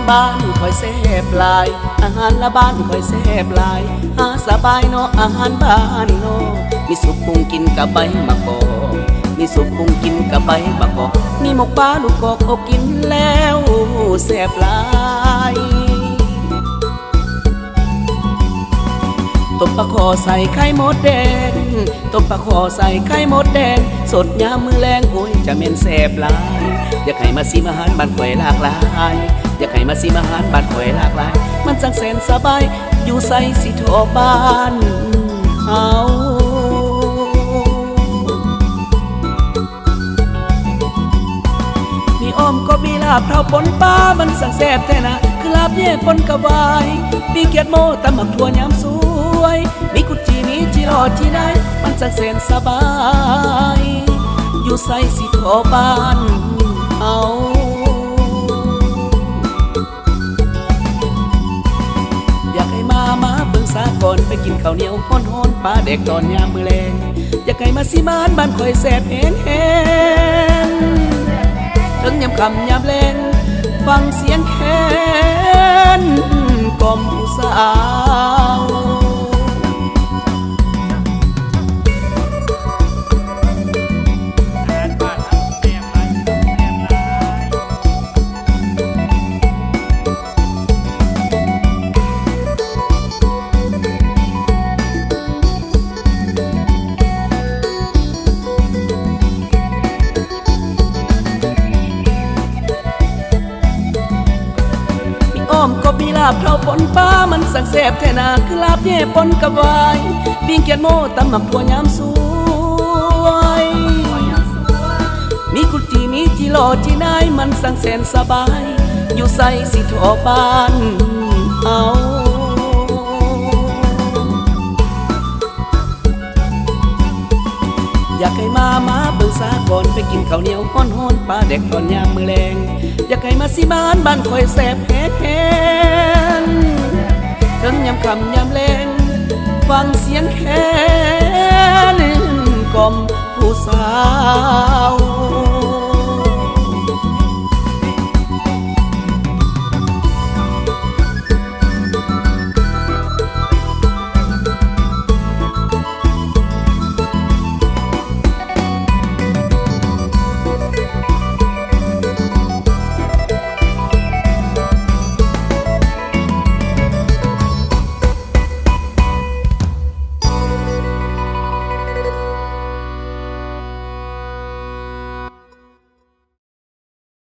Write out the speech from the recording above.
บ้านคอยแซ่บหลายอาหารละบ้านคอยแซ่บหลายหาสบายเนาะอาหารบ้านเนาะมีสุกปรุงกินกับใบมะกอกมีสุกปรุงกินกับใบมะกอกมีหมกปลาลูกกอกเอากินแล้วแซ่บหลายต้มปลาคอใส่ไข่มดแดงต้มปลาคอใส่ไข่มดแดงสดยามมือแรงโอ้ยจะเม็นแซ่บหลายอยากให้มาซิมอาหารบ้านข่อยหลากหลายอยากให้มาซิมอาหารบ้านข่อยหลากหลายมันจังแสนสบายอยู่ใส่สิทอบ้านเฮามีอ้อมก็มีลาบเท่าปนปลามันสั่งแซ่บแท้นะคือลาบเย่ปนกะวายมีเกียดโมตำหมักถั่วยำสวยมีกุจีมีจีรอดที่ได้มันจังแสนสบายอยู่ใส่สิทอบ้านเฮาอยากให้มาเบิ่งสาก่อนไปกินข้าวเหนียวฮ้อนๆปลาแดกตอนยามมื้อแลงอยากให้มาสิมานบ้านข่อยแซ่บแฮงถึงยามค่ำยามแลงฟังเสียงแคนกล่อมผู้สาวก็มีลาบเท่าปนปลามันสั่งแซ่บแท้นาคือลาบเย่ปนกับวายปิ้งเกียดโมตำหมักถั่วยำสวยมีกุจีมีจีรอจีนายมันสั่งแสนสบายอยู่ใส่สิทอบ้านเฮาอยากให้มาเบิ่งสาก่อนไปกินข้าวเหนียวฮ้อนๆปลาแดกตอนยามมื้อแลงอยากให้มาสิบ้านข่อยแซ่บแฮงถึงยามค่ำยามแลงฟังเสียงแคนกล่อมผู้สาว